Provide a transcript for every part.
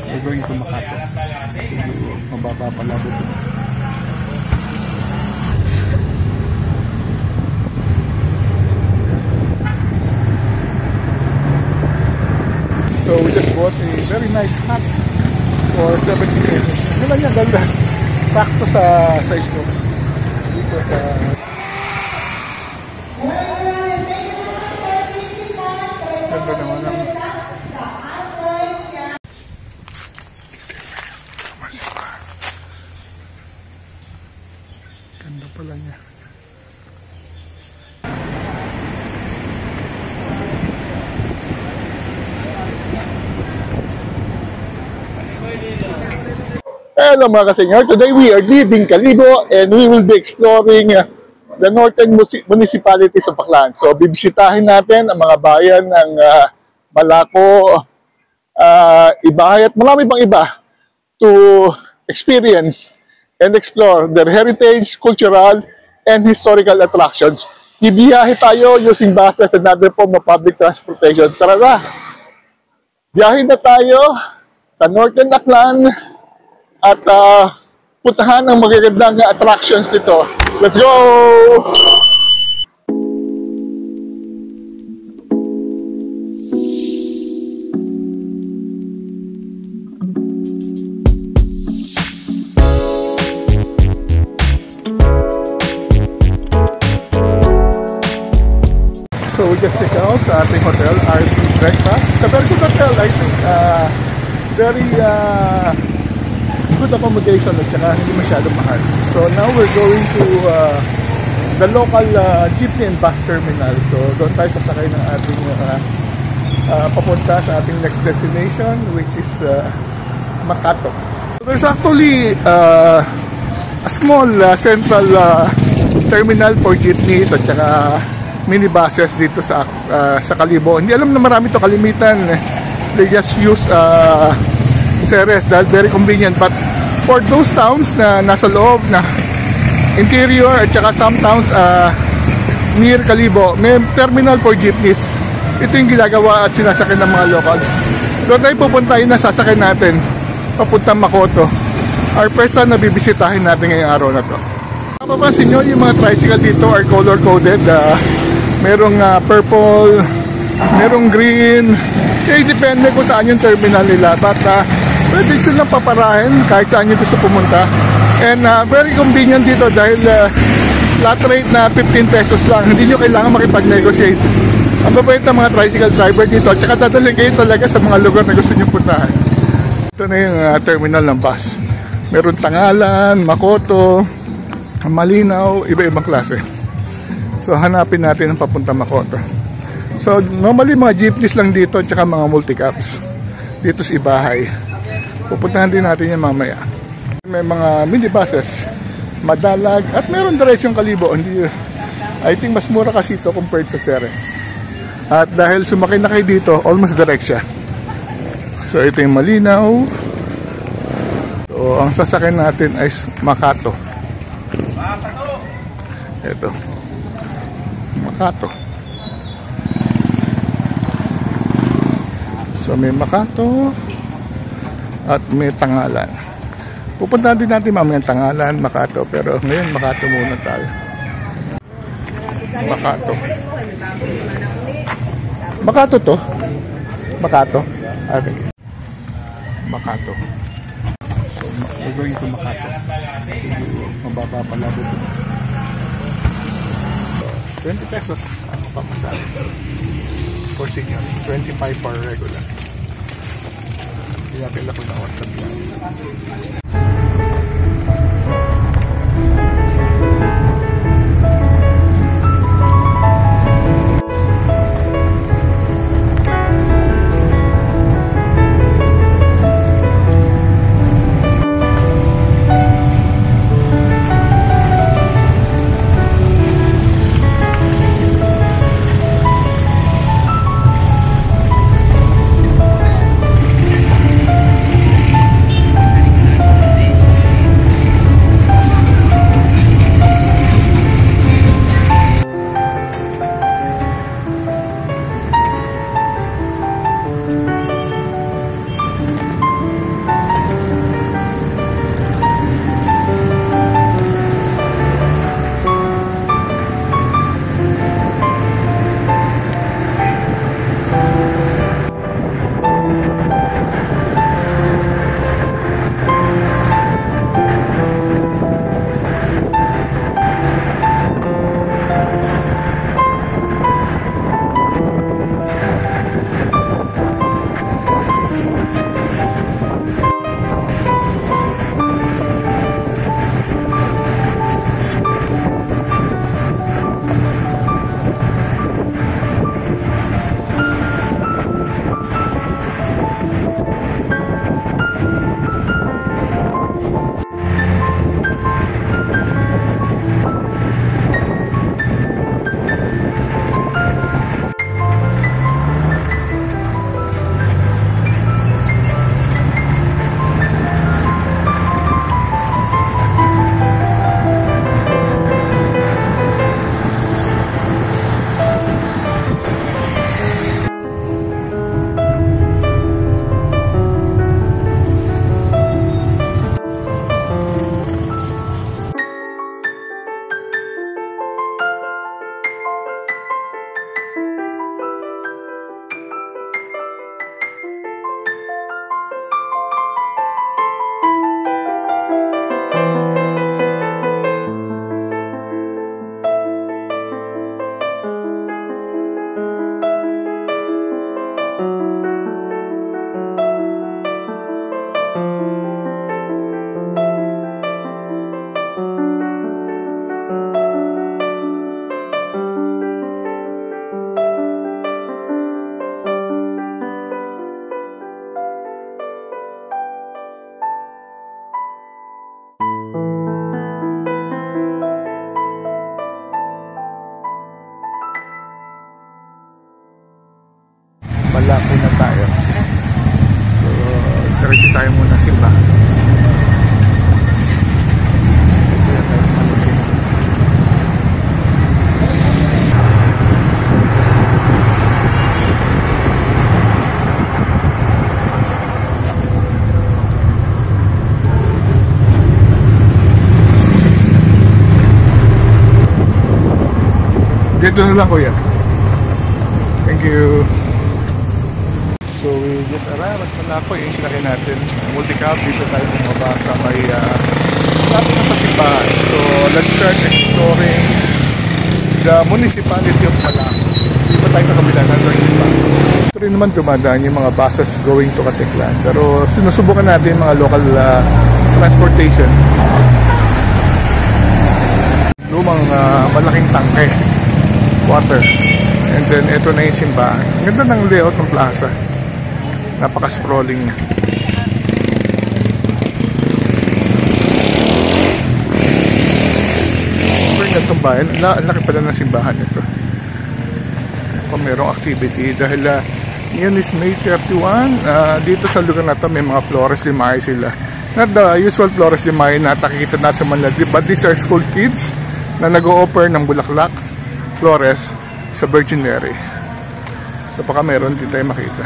we're going to Makati. Mababa pala dito. So we just bought a very nice hat for 70 pesos. Ano lang yan, ganda. Sakto sa size ko. Dito sa... Ganda naman ang... Ganda pala niya. Hello mga kasenyor, today we are leaving Kalibo and we will be exploring the northern municipalities of Baclan. So bibisitahin natin ang mga bayan ng Malaco, Ibay at marami pang iba to experience and explore their heritage, cultural and historical attractions. Ibiyahe tayo using buses and other form of public transportation. Tara na! Biyahe na tayo sa northern Baclan at puntahan ang magagandang attractions dito. Let's go! So we just check out sa ating hotel, RP Breakfast. It's a very good hotel, I think. Very good accommodation at saka hindi masyadong mahal. So now we're going to the local jeepney and bus terminal. So doon tayo sasakay ng ating papunta sa ating next destination, which is Makati. So there's actually a small central terminal for jeepneys at saka minibuses dito sa Kalibo. Hindi alam na marami to kalimitan. They just use Ceres dahil very convenient, but for those towns na nasa loob na interior at saka some towns near Kalibo, may terminal for jeepneys. Ito yung ginagawa at sinasakyan ng mga locals. Doon tayo pupuntahin na sasakyan natin papuntang Makoto. Our first time na bibisitahin natin ngayong araw na to. Mapapansin nyo yung mga tricycle dito are color coded. Merong purple, merong green. Kaya depende kung saan yung terminal nila, but pwede silang paparahin kahit saan nyo gusto pumunta. And very convenient dito dahil flat rate na 15 pesos lang. Hindi nyo kailangan makipag-negotiate. Ang mabait ng mga tricycle driver dito at saka dadalhin kayo talaga sa mga lugar na gusto nyo puntahan. Ito na yung terminal ng bus. Meron Tangalan, Makoto, Malinaw, iba-ibang klase. So hanapin natin ang papunta Makoto. So normally mga jeepneys lang dito at saka mga multicabs. Dito sa Ibahay. Pupuntahan din natin yan mamaya. May mga minibuses, madalag at meron diretsyon Kalibo. I think mas mura kasi ito compared sa Ceres. At dahil sumakay na kayo dito, almost direct siya. So ito yung Malinaw. So ang sasakyan natin ay Makati. Ito Makati. So may Makati at may Tangalan. Pupuntahan din natin mamaya Tangalan, Makati, pero ngayon Makati muna tayo. Makati. Makati to? Makati? Okay. Makati. So we're going to Makati. Mababa pala dito. 20 pesos ang papasahe. For senior, 25 for regular. Kaya pila ko na WhatsApp yan. magsimula muna tayo. So, diretso tayo muna simba. Dito na lang, kuya. Thank you. So we just arrived at Malaco, yung sinakay natin. Multi-cab, dito tayo bumaba sa may lapit na pasimbahan. So let's start exploring the municipality of Malaco. Dito tayo sa kabila na simbahan. Ito rin naman dumadaan yung mga buses going to Katiklan. Pero sinusubukan natin yung mga local transportation. Lumang malaking tangke. Water. And then ito na yung simbahan. Ganda ng layout ng plaza. Napaka-sprawling niya. Pero itong bayan, laki pala ng simbahan ito. Kung merong activity dahil ngayon is May 31, dito sa lugar na ito may mga Flores de Mayo sila. Not the usual Flores de Mayo na nakikita natin sa Manila, but these are school kids na nag-o-offer ng bulaklak Flores sa Virgin Mary. So baka meron din tayo makita.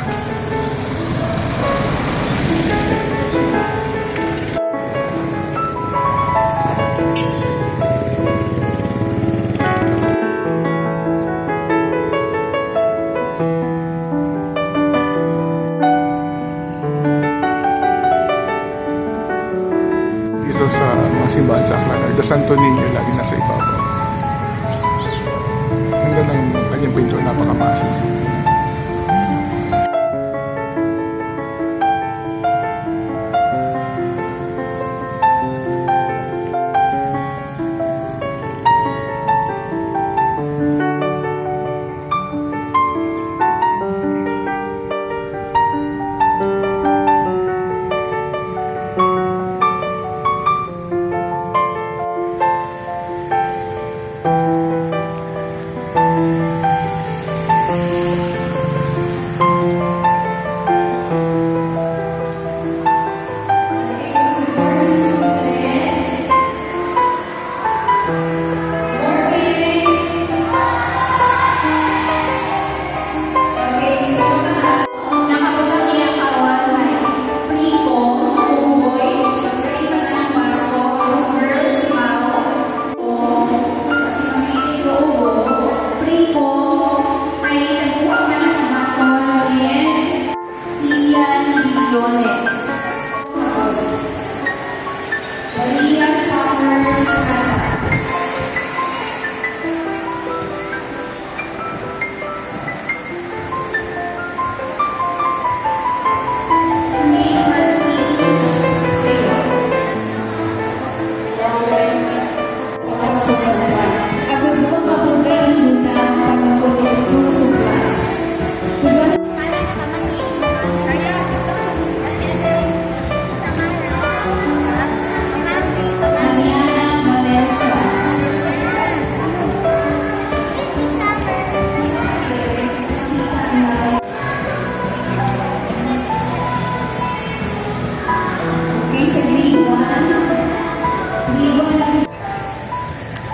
Dito sa mga simbahan sa Aklan, the Santo Niño lagi nasa ibabaw. Ganda ng kanyang pinto, napakamasin.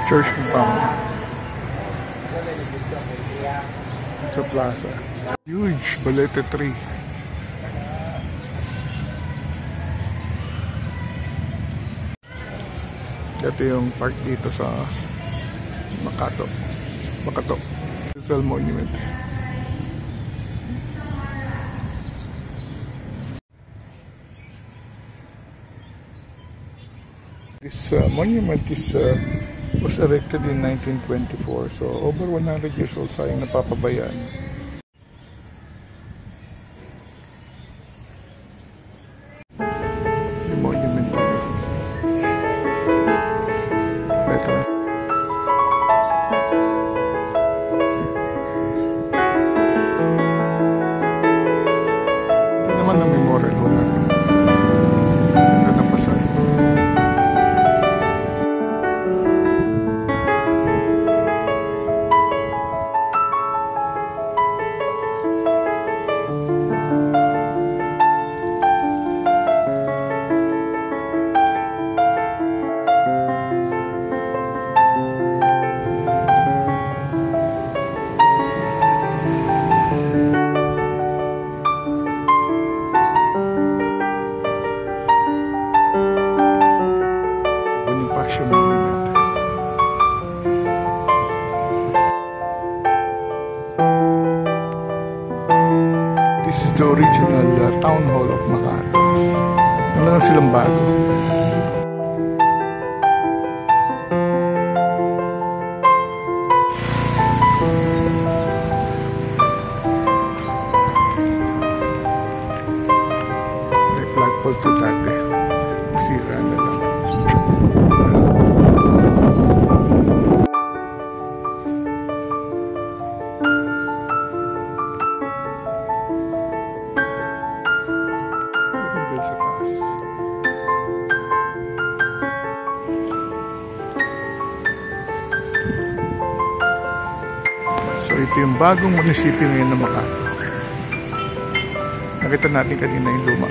Church compound. It's a plaza. Huge balete tree. Ito yung park dito sa Makato. Rizal Monument. This monument was erected in 1924, so over 100 years old, sayang napapabayaan. Yung monument dito. Ito. Ito naman ang memorial, wala naman. Ito na pasal. original Town Hall of Makati. Wala na silang bago. May flagpole to dati. Sira na lang. Sa taas. So ito yung bagong munisipyo ngayon ng Makati. Nakita natin kanina yung luma.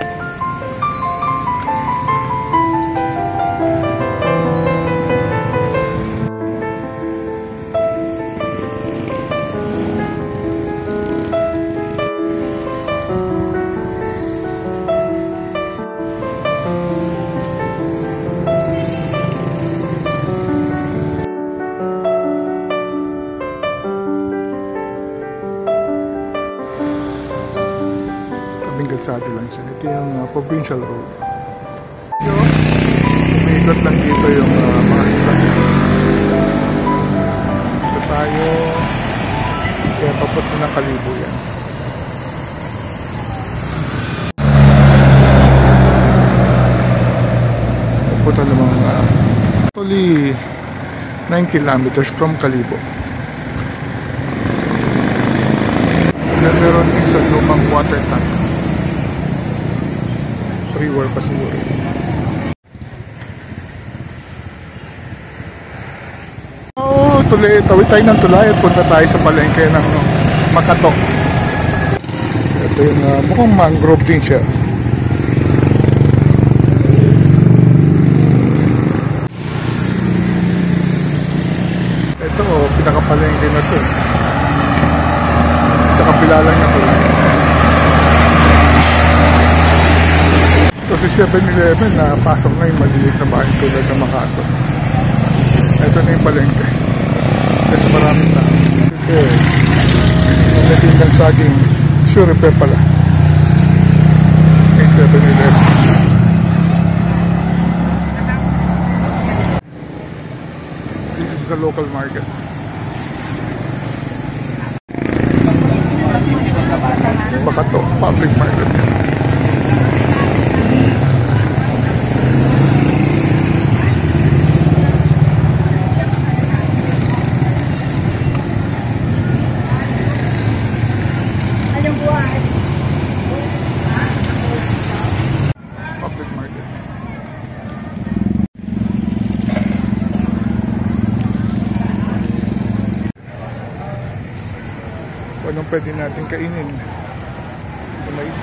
Kalsada lang siya. Ito yung provincial road. Umiikot lang dito yung mga sasakyan. Ito tayo. Kaya papunta ng Kalibo yan. Papunta namang only 9 kilometers from Kalibo. Then meron isang lumang water tank. Pre-war pa siguro. Tawid tayo ng tulay at punta tayo sa palengke ng Makato. Ito yung mukhang mangrove din siya. Ito pinakapalengke na to. Sa kabila lang na to. So si 7-Eleven na pasok na yung maliliit na bahay tulad ng Makato. Ito na yung palengke. Kasi maraming na. Okay. Ang natindang saging sure repair pala. Yung 7-Eleven. This is the local market. Makato, public market. Anong pwede natin kainin? Mais.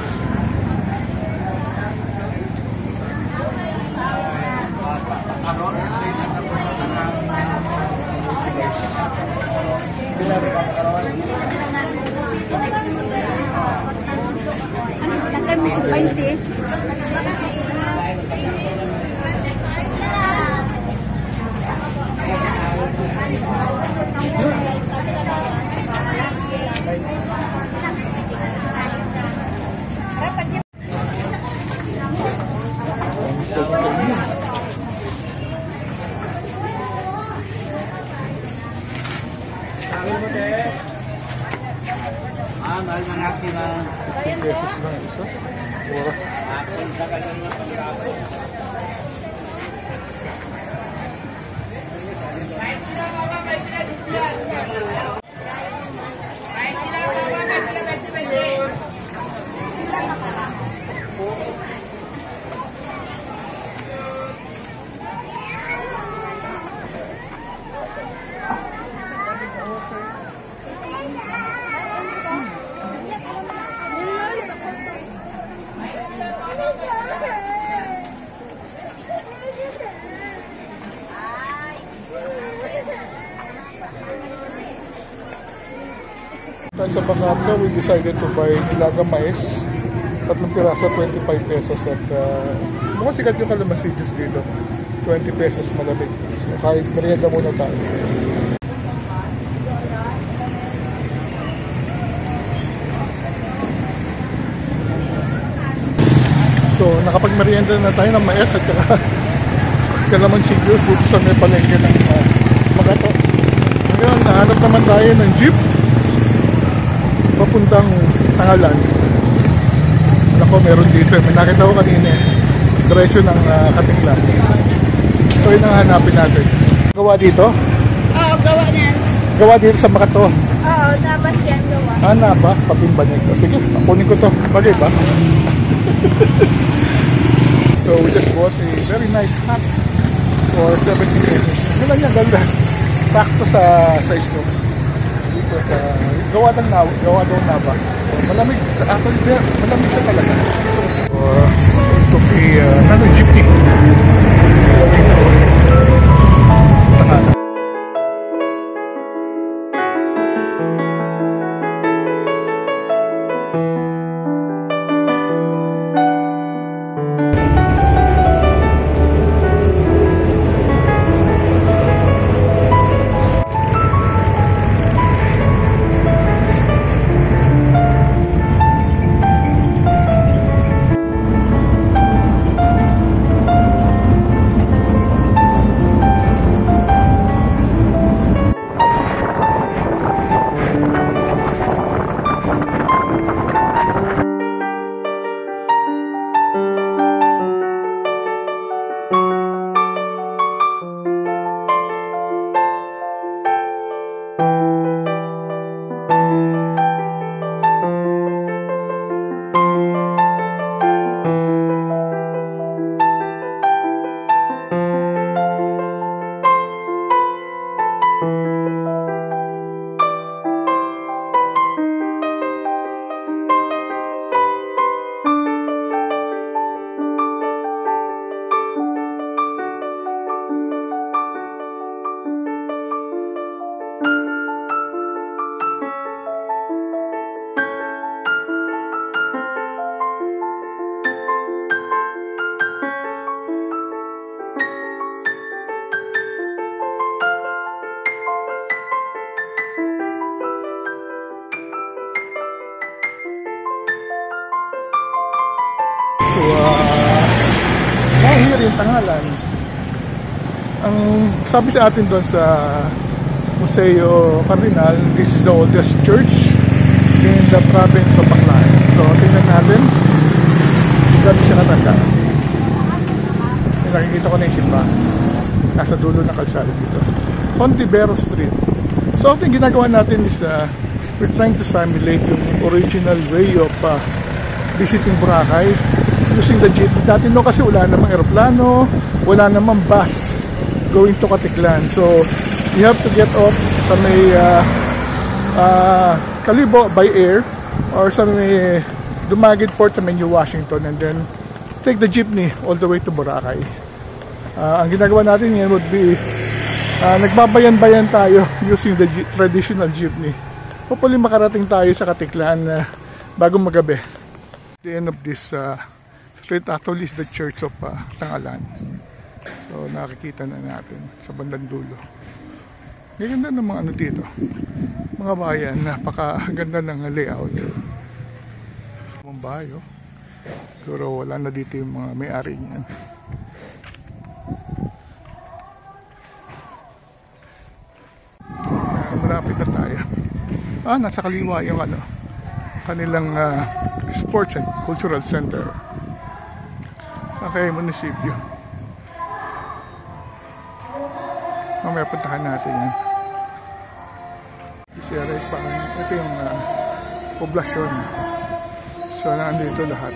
Mahal mga kina. 50 pesos lang isa. Mura. Sa Makato, we decided to buy nilaga mais. 3 piraso, 25 pesos. At mukhang sikat yung kalamansigus dito. 20 pesos malamig. So kahit merienda muna tayo. So nakapagmerienda na tayo ng mais at saka kalamansi juice dito sa may palengke ng Magato. Ngayon, nahanap naman tayo ng jeep papuntang Tangalan. Ako, meron dito. May nakita ko kanina. Diretso ng Katinglan. So yun ang hanapin natin. Gawa dito? Oo, gawa niyan. Gawa dito sa Magato. Oo, nabas yan gawa. Nabas, patimba niya ito. Sige, kunin ko to. Bagay ba? So we just bought a very nice hat for 70 pesos. Ganda niya, ganda. Sakto sa size ko. Dito sa gawa daw nabas. So, malamig. Actually, malamig siya talaga. So, ito kay jeepney. Tangalan. So, now here in Tangalan, ang sabi sa atin doon sa Museo Cardinal, this is the oldest church in the province of Baclaran. So, tingnan natin, grabe siya katanda. Nakikita ko na yung simba, nasa dulo ng kalsada dito, Ontiveros Street. So, ang ginagawa natin is we're trying to simulate yung original way of visiting Boracay using the jeep. Dati no, kasi wala namang aeroplano, wala namang bus going to Katiklan. So you have to get off sa may Kalibo by air or sa may Dumaguete Port sa may New Washington, and then take the jeepney all the way to Boracay. Ang ginagawa natin ngayon would be nagbabayan-bayan tayo using the traditional jeepney. Hopefully makarating tayo sa Katiklan bago magabi. The end of this street actually is the church of Tangalan. So nakikita na natin sa bandang dulo. Ganda ng mga ano dito, mga bayan. Napakaganda ng layout. Mga bahay, oh. Pero wala na dito yung mga may-ari niyan. Malapit na tayo. Nasa kaliwa yung ano, kanilang sports and cultural center sa kay munisipyo. Mamaya puntahan natin yan. This area is parang ito yung poblasyon. So nandito lahat.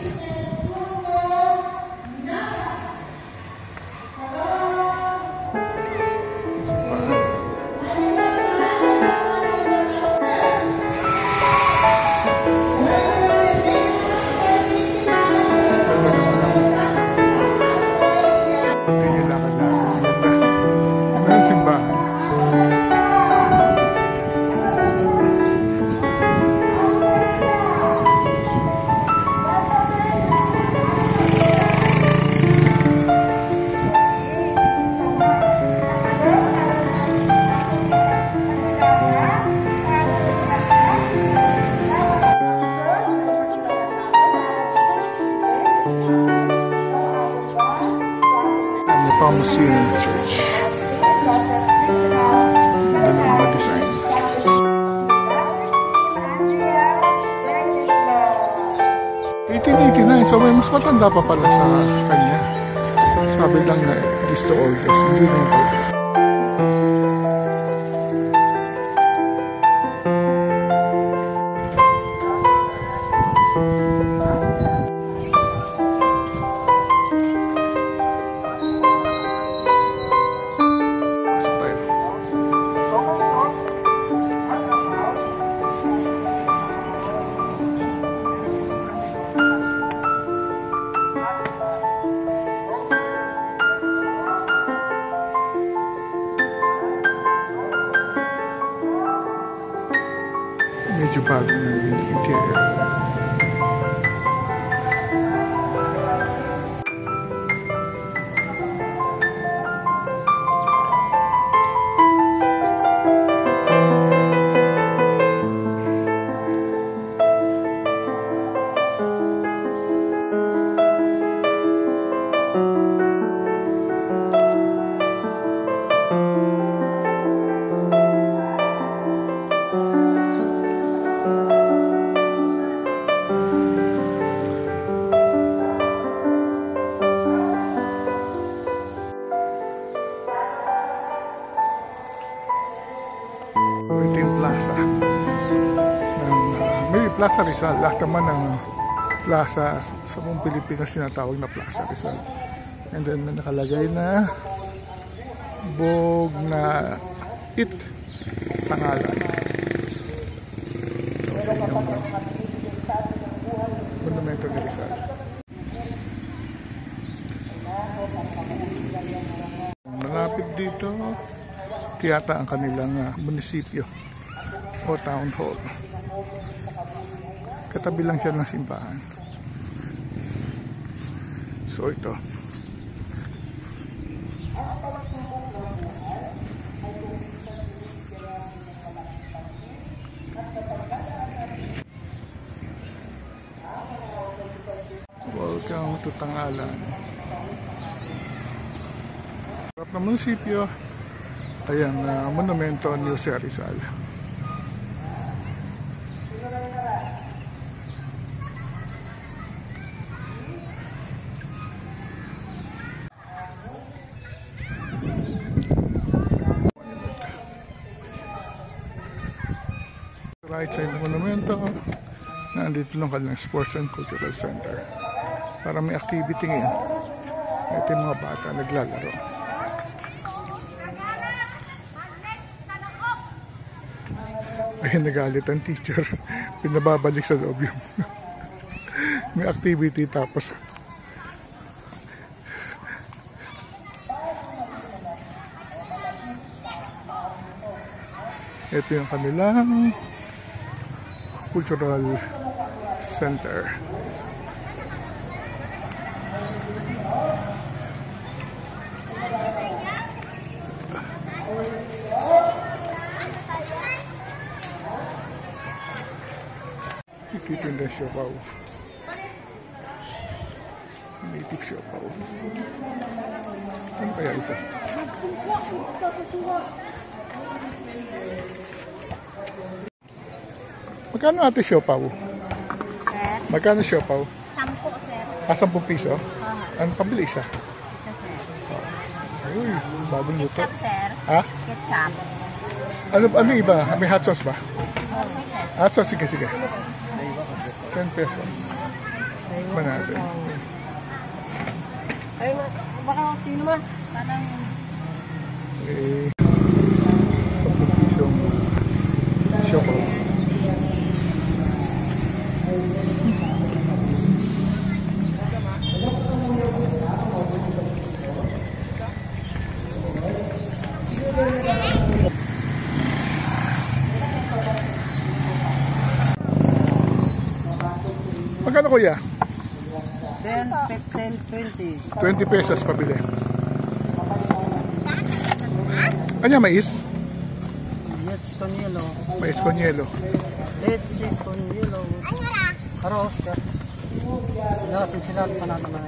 Thomasin Church. Ganun ang design. 1889, so may mas matanda pa pala sa kanya. Sabi lang na this the oldest, hindi naman pala. Medyo bago na yung interior. Ito yung plaza may Plaza Rizal. Lahat naman ng plaza sa buong Pilipinas sinatawag na Plaza Rizal. And then may nakalagay na Bog na It pangalan. So, yung monumento ni Rizal. Malapit dito tiyata ang kanilang munisipyo o town hall. Katabi lang siya ng simbahan. So ito. Welcome to Tangalan. Sarap na munisipyo. Ayan, monumento ni Jose Rizal. Right side ng monumento, nandito lang kanilang Sports and Cultural Center. Para may activity ngayon. Ito yung mga bata naglalaro. Ay, nagalit ang teacher. Pinababalik sa loob yung may activity tapos ito yung kanilang cultural center. Ikitin na siopaw. Native siopaw. Ano kaya ito? Magkano ate siopaw? Sir? Magkano siopaw? 10, sir. 10 piso? Ano pabili isa? Isa, sir. Uy, bagong luto. Ketchup, sir. Ha? Ketchup. Ano iba? May hot sauce ba? Okay, sir. Hot sauce, sige. 10 pesos. Ba natin? Ay, baka sino ma? Parang... Eh, 10 pisong siopaw. Magkano kuya? 10, 15, 20. 20 pesos pabili. Kanya mais? Yes, con yelo. Mais con yelo. Leche con yelo. Arroz. Lahat sila pa naman.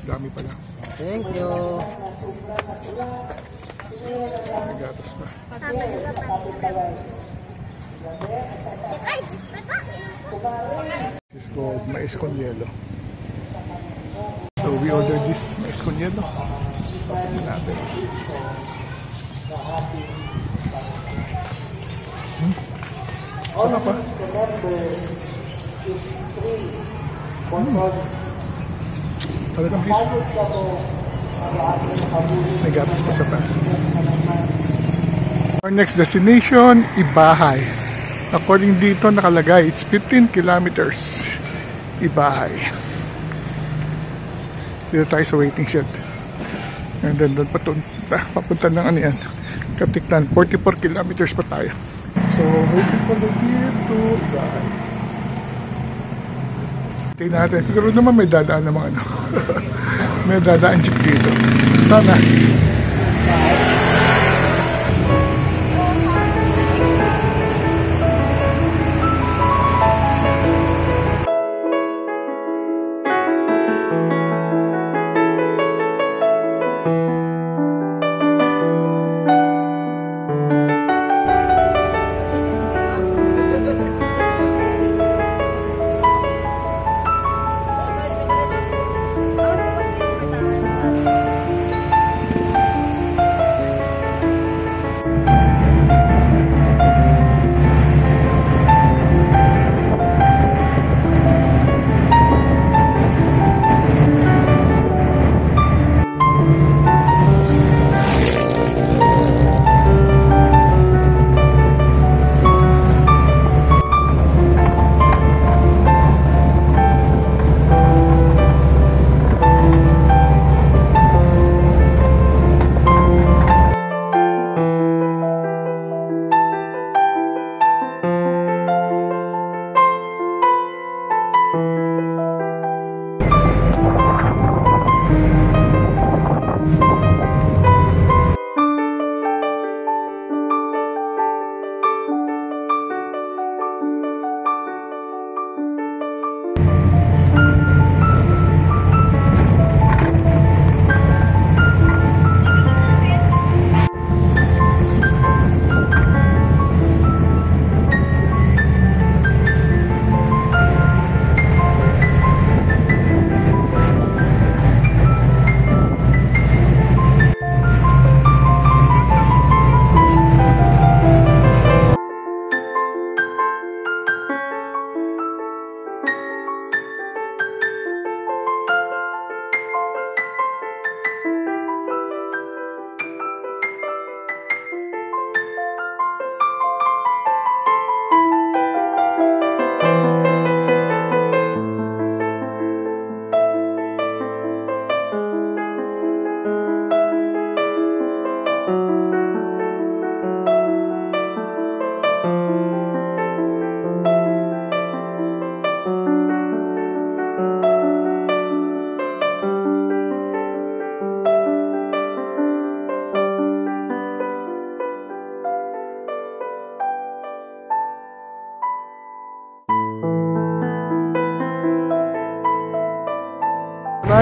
Dami pala. Thank you. May gatas pa. This is called mais con hielo. So we ordered this mais con hielo. Open natin. Sarap pa. Talagang fish. May gatas pa sa pan. Our next destination, Ibahay. According dito nakalagay, it's 15 kilometers. Ibahay. Dito tayo sa waiting shed. And then doon papunta ng ano yan, Katiklan. 44 kilometers pa tayo. So, waiting for the jeep to Ibahay. Tingnan natin. Siguro naman may dadaan naman ano. May dadaan jeep dito. Sana.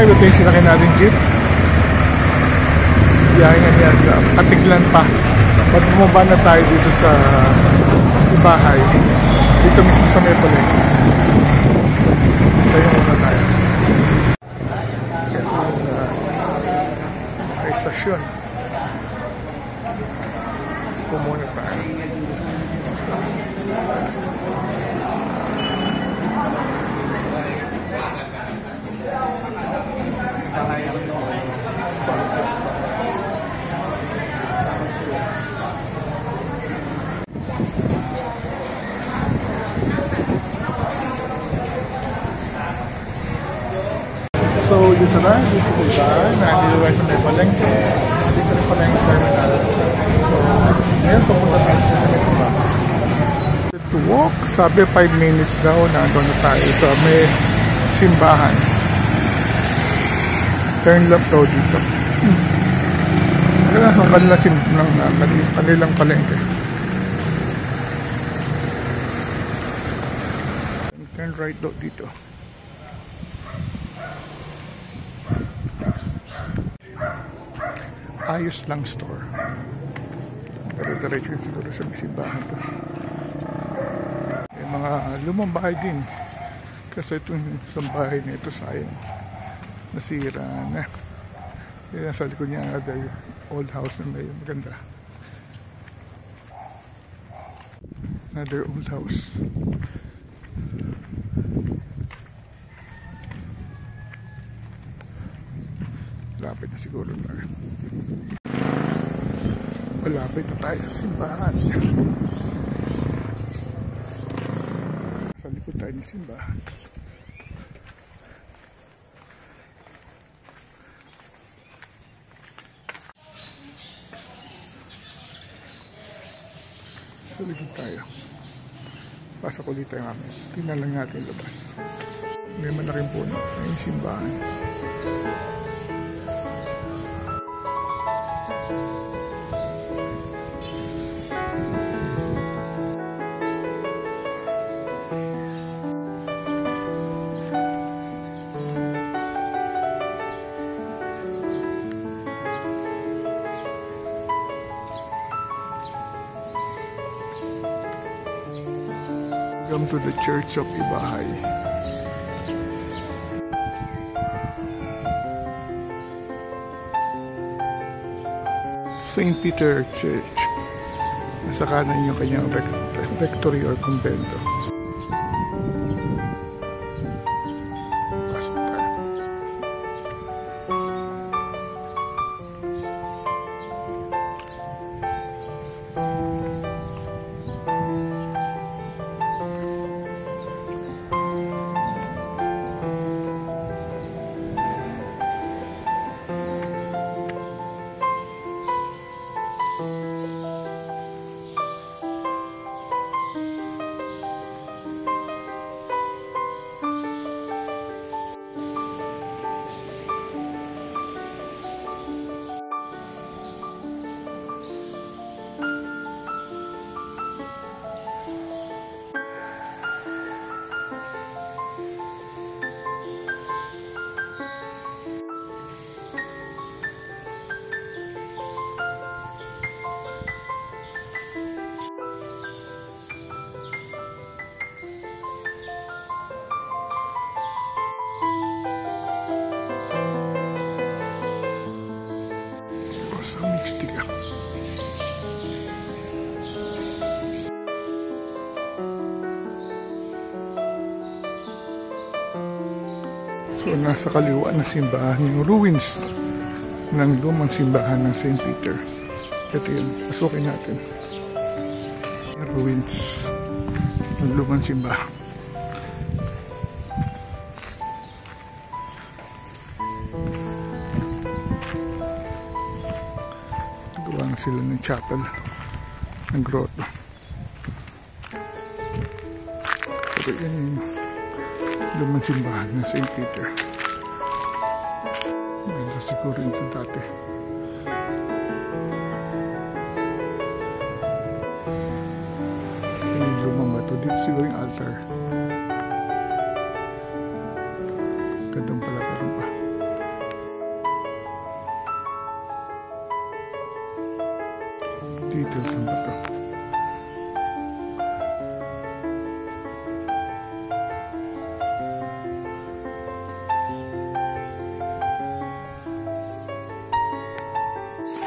Ito yung sinakay natin jeep. Biyahe nga niya, Katiklan pa. Pag bumaba na tayo dito sa Ibahay, dito mismo sa Mepole. Tayo muna tayo. Ito ay stasyon. Pumuna tayo. So, dito na, dito sa Ibahay, nakaliway sa may palengke, dito rin pala yung terminal. So, ngayon pumunta tayo sa may simbahan. To walk, sabi 5 minutes daw, nandun na tayo sa may simbahan. Turn left daw dito. Ang kanilang palengke. Turn right daw dito. ayos lang store. Pero diretso siguro sa simbahan to. May mga lumang bahay din. Kasi itong isang bahay na ito sayang. Nasira na. Kaya sa likod niya ada yung old house na may maganda. Another old house. Malapit na siguro tayo. Malapit na tayo sa simbahan. Sa likod tayo ng simbahan. Sa likod tayo. Pasok ulit tayo namin. Tingnan lang natin labas. May malaking puno. May simbahan. Welcome to the Church of Ibahay. St. Peter Church. Nasa kanan yung kanyang rectory or kumbento. Pasok tayo. Mystica. So nasa kaliwa na simbahan yung ruins ng lumang simbahan ng St. Peter. Ito yun, pasukin natin. Yung ruins ng lumang simbahan. Gawa sila ng chapel, ng grotto. Pero yan yung lumang simbahan ng St. Peter. Ganda siguro ito dati. Yung lumang bato. Dito siguro yung altar. Gandang pala karoon pa. Details ng bato.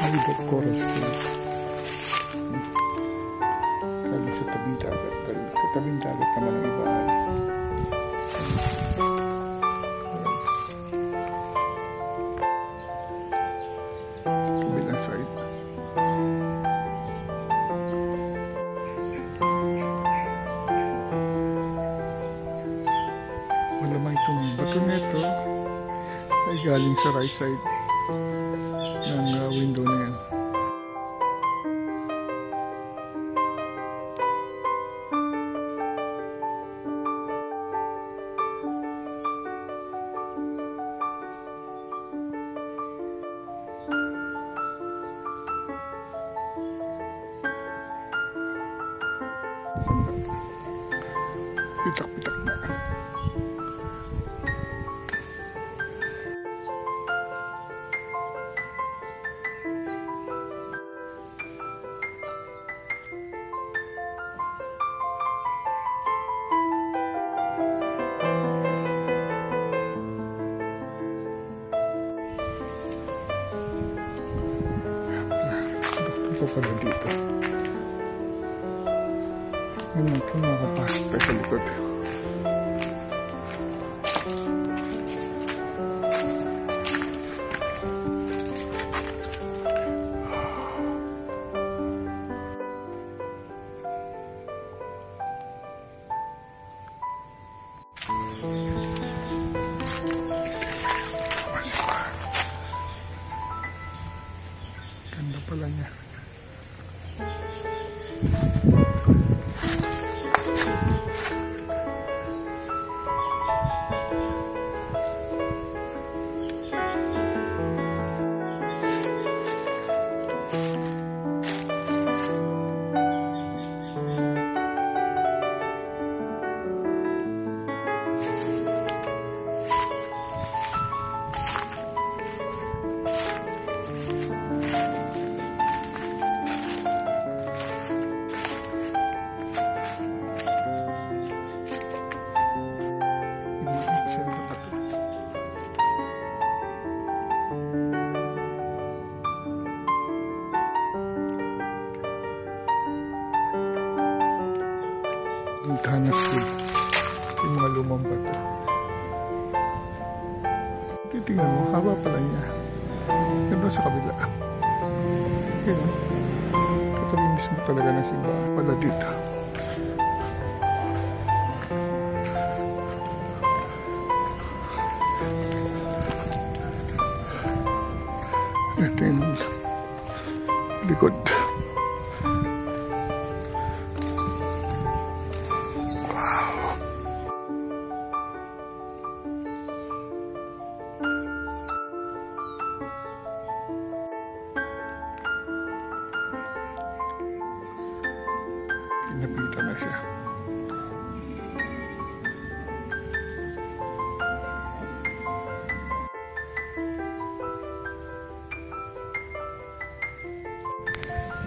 Halibut coral stage. Kali sa tabing dagat. Sa tabing dagat naman ang Ibahay. Kabilang side. Malamang itong bato nito ay galing sa right side ng window na yan. Pitak-pitak na. Ito pala dito. Yun ito, nakakapasok tayo sa likod. Ganda pala niya. Puntahan na school. Yung mga lumang bato. Titingnan mo, haba pala niya. Ganda sa kabila. Yun. Katabi mismo talaga ng simbahan pala dito. Ito yung likod. Napita na siya.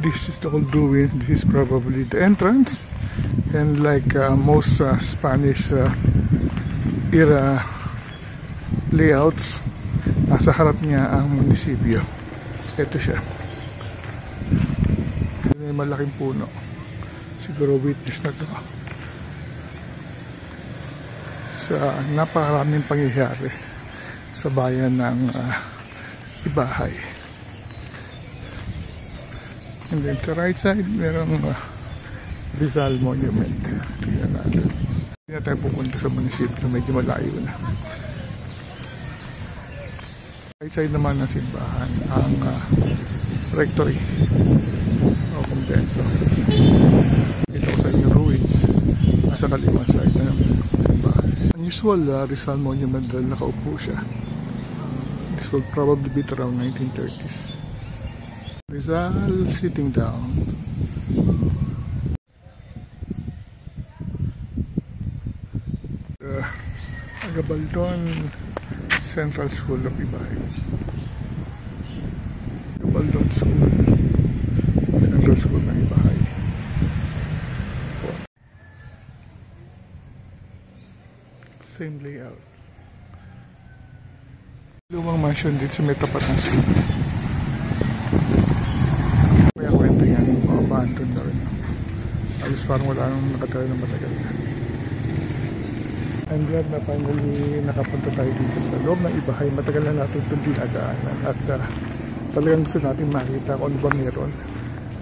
This is the old ruin. This is probably the entrance, and like most Spanish era layouts, nasa harap niya ang munisipyo. Ito siya. May malaking puno. Siguro witness na to sa napakaraming pangyayari sa bayan ng Ibahay. And then sa right side merong Rizal Monument. Tingnan natin. Hindi na tayo pupunta sa munisipyo, medyo malayo na. Right side naman ng simbahan ang rectory o kumbento. Ito sa yung ruins nasa kalimang side na ng simbahan. Unusual Rizal Monument dahil nakaupo siya. This will probably be around 1930s. Rizal sitting down. Agabaldon Central School of Ibahay. Agabaldon School, Central School ng Ibahay. Same layout. Lumang mansion dito sa may tapat ng school. Kaya kwento yan, mga abandon na rin. Alos parang wala nang nakatala ng matagal na. I'm glad na finally nakapunta tayo dito sa loob ng Ibahay. Matagal na natin itong dinadaanan at talagang gusto natin makita kung ano ba meron.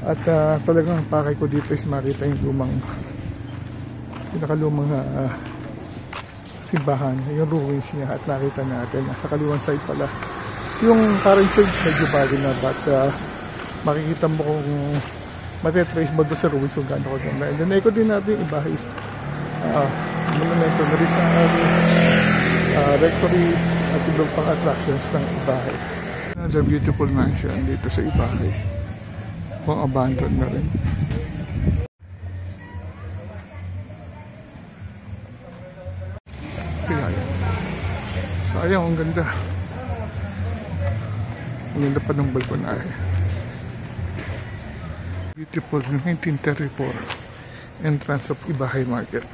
At talagang ang pakay ko dito is makita yung pinakalumang simbahan, yung ruins niya, at nakita natin sa kaliwang side pala yung current stage medyo bago na, but makikita mo kung matetrace mo doon sa ruins kung gaano ko ganda. And then ikot din natin yung Ibahay monumento na rin sa rectory at ibang pang attractions ng Ibahay. Another beautiful mansion dito sa Ibahay, kung abandoned na rin. Sayang, ang ganda. Ang ganda pa ng balkonahe. Beautiful 1934 entrance of Ibahay Market.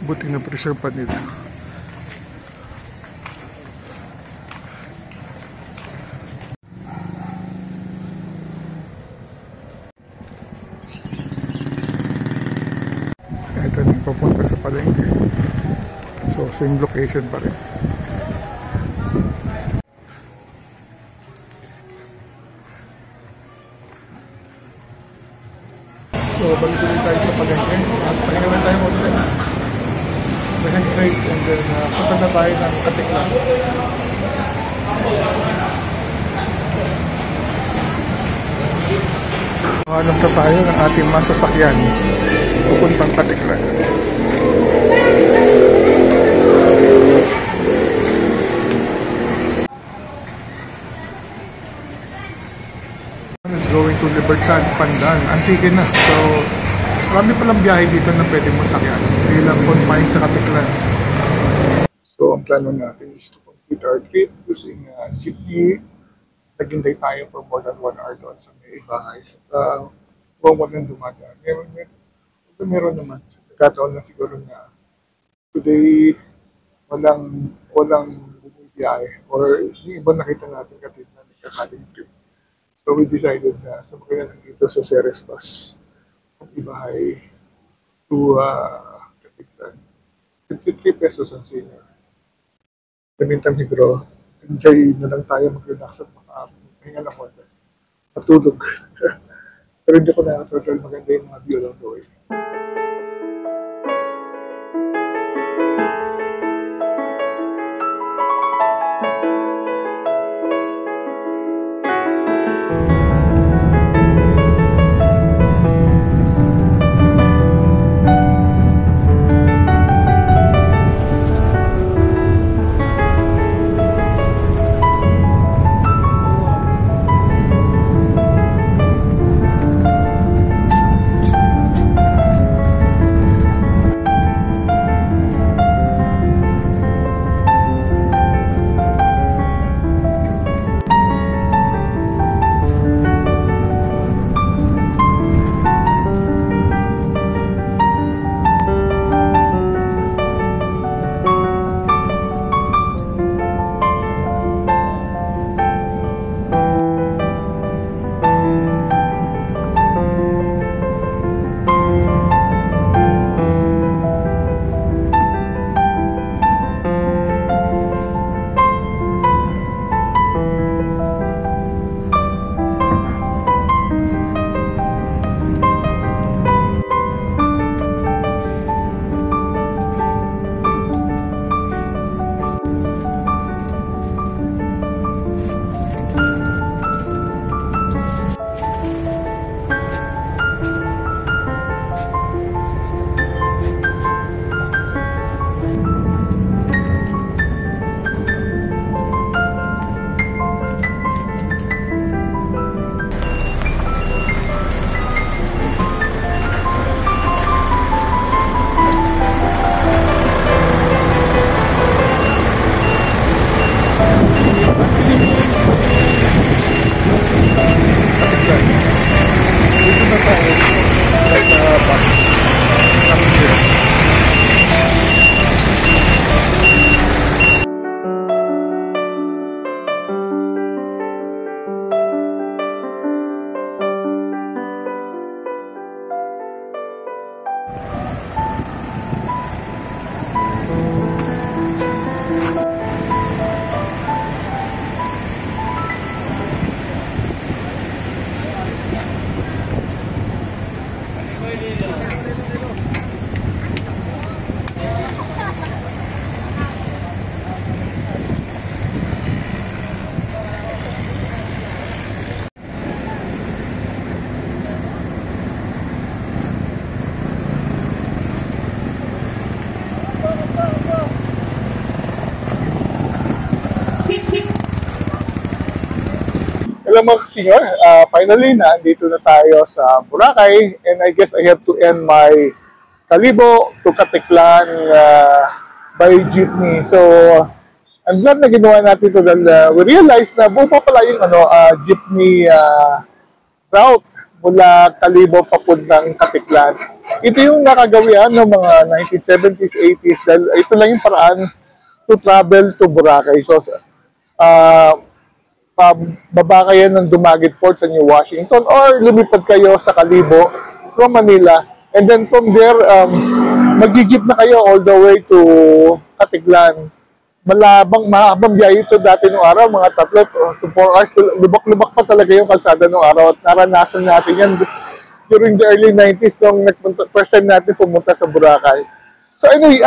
Buti na preserve pa nila. palengke. So, same location pa rin. So, balik ulit tayo sa palengke. At pahinga lang tayo ulit. Pahinga break and then punta na tayo ng Katiklan. Hanap na tayo ng ating masasakyan pupuntang Katiklan. Is going to Libertad, Pandan, Antique na. So, marami palang biyahe dito na pwede mo sakyan. Hindi lang confined sa Katiklan. So, ang plano natin is to complete our trip using jeepney. Naghintay tayo for more than 1 hour doon sa may bahay. Kung walang dumadaan. Meron naman. Nagkataon na siguro na today walang bumibiyahe. Or yung iba nakita natin katid na nagkakaling trip. So we decided na sumakay na dito sa Ceres Bus. Ang ibahay to Katiklan. 53 pesos ang senior. Kamintang higro. Enjoy na lang tayo mag-relax at makahinga ng konti. Matulog. Pero hindi ko nakatotal maganda yung mga view along the way. Hello mga senyor, finally nandito na tayo sa Boracay and I guess I have to end my Kalibo to Katiklan by jeepney. So I'm glad na ginawa natin ito dahil we realized na buo pa pala yung jeepney route mula Kalibo papuntang Katiklan. Ito yung nakagawian ng mga 1970s, 80s dahil ito lang yung paraan to travel to Boracay. So baba kayo ng Dumaguete Port sa New Washington or lumipad kayo sa Kalibo from Manila and then from there mag-jeep na kayo all the way to Katiglan. Mahabang biyahe ito dati nung araw, mga 3 to 4 hours. Lubak-lubak pa talaga yung kalsada nung araw at naranasan natin yan during the early 90s nung first time natin pumunta sa Boracay. So anyway,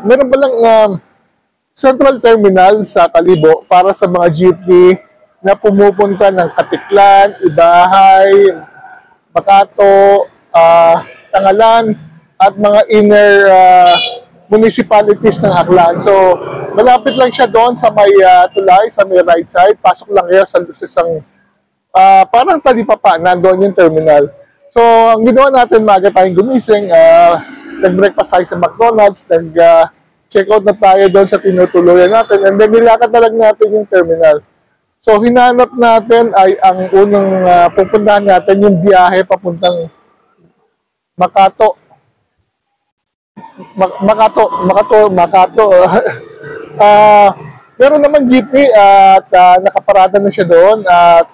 meron palang central terminal sa Kalibo para sa mga jeepney na pumupunta ng Katiklan, Ibahay, Makato, Tangalan, at mga inner municipalities ng Aklan. So, malapit lang siya doon sa may tulay, sa may right side. Pasok lang kayo sa isang parang talipapa, nandoon yung terminal. So, ang ginawa natin, maaga tayong gumising, nag-breakfast tayo sa McDonald's, nag-check out na tayo doon sa tinutuluyan natin, and then nilakad na lang natin yung terminal. So, hinanap natin ay ang unang pupuntahan natin yung biyahe papuntang Makato. Meron naman jeepney at nakaparada na siya doon at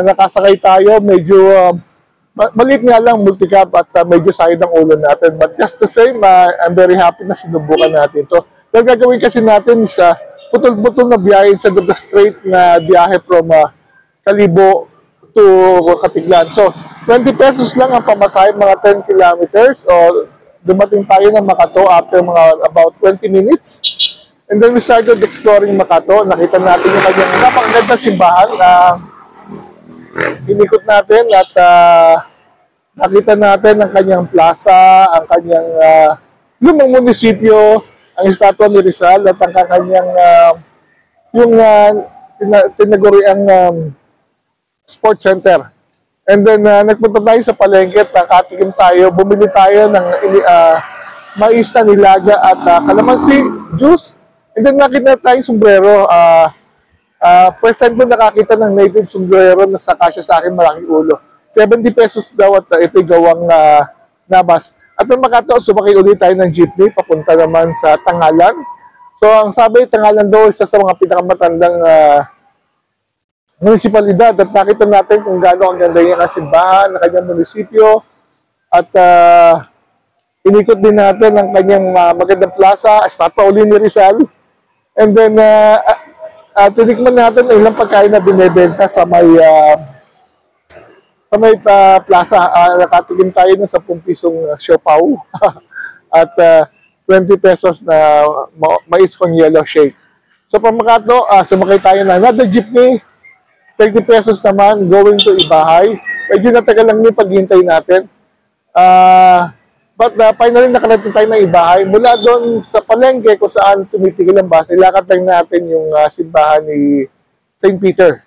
nakasakay tayo. Medyo maliit nga lang, multicab at medyo sayad ang ulo natin. But just the same, I'm very happy na sinubukan natin ito. Yung gagawin kasi natin sa putol-putol na biyahe sa the straight na biyahe from Kalibo to Katiglan. So, 20 pesos lang ang pamasahe, mga 10 kilometers. O, dumating tayo ng Makato after mga about 20 minutes. And then we started exploring Makato. Nakita natin yung kanyang napakaganda simbahan na inikot natin at nakita natin ang kanyang plaza, ang kanyang lumang munisipyo, ang estatwa ni Rizal at ang kanyang tinaguriang sports center. And then nagpunta tayo sa palengke, nakatikim tayo, bumili tayo ng mais na nilaga at kalamansi juice. And then nakita tayong sombrero. First time ko nakakita ng native sombrero na sakasya sa akin, malaking ulo. 70 pesos daw at ito'y gawang nabas. At nung Makato, sumakay ulit tayo ng jeepney, papunta naman sa Tangalan. So ang sabi, Tangalan daw isa sa mga pinakamatandang munisipalidad at nakita natin kung gaano ang ganda yung kasimbahan ng kanyang munisipyo at inikot din natin ang kanyang magandang plaza, estatwa uli ni Rizal. And then tinikman natin ang ilang pagkain na binebenta sa may plaza. Nakatikim tayo ng 10 pisong siopaw at 20 pesos na mais con yellow shake. So pang Makato, sumakay tayo na another jeepney, 30 pesos naman going to Ibahay. Medyo natagal lang yung paghintay natin. But finally nakarating tayo ng Ibahay. Mula doon sa palengke kung saan tumitigil ang bus, nilakad lang natin yung simbahan ni St. Peter.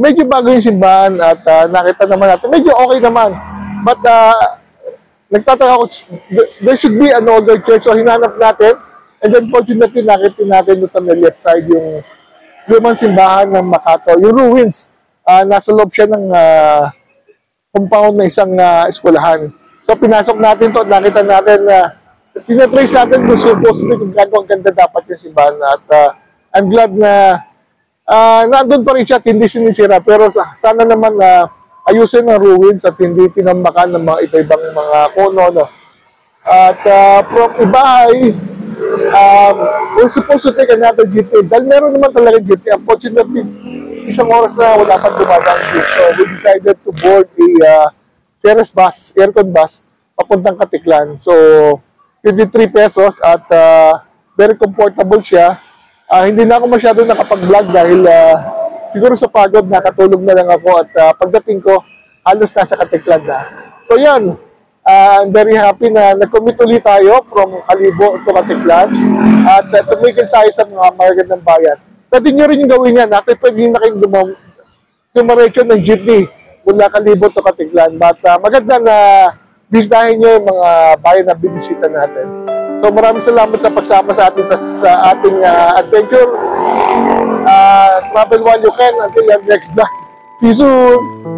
Medyo bago yung simbahan at nakita naman natin, medyo okay naman. But nagtataka ako, there should be an older church. So hinanap natin. And then fortunately, nakita natin doon sa left side yung lumang simbahan ng Makato. Yung ruins, nasa loob siya ng compound na isang eskwelahan. So pinasok natin to at nakita natin na tinatrace natin kung supposedly kung gano'n ang ganda dapat yung simbahan. At I'm glad na nandun pa rin siya at hindi sinisira. Pero sana naman ayusin ang ruins at hindi pinamakan ng mga iba-ibang mga kono. No? At from Ibahay, we're supposed to take another jeepney. Dahil meron naman talaga jeepney. Unfortunately, isang oras na wala pang dumadang jeep. So we decided to board a Ceres bus, aircon bus, papuntang Katiklan. So, 53 pesos at very comfortable siya. Hindi na ako masyado nakapag-vlog dahil siguro sa pagod, nakatulog na lang ako at pagdating ko, halos nasa Katiklan na. So yan, I'm very happy na nag-commit ulit tayo from Kalibo to Katiklan at tumigil tayo sa mga market ng bayan. Pwede nyo rin yung gawin yan. Actually, pwede na kayong dumaretso ng jeepney mula Kalibo to Katiglan. But maganda na bisitahin nyo yung mga bayan na binisita natin. So maraming salamat sa pagsama sa atin sa ating adventure. Travel while you can until your next vlog. See you soon!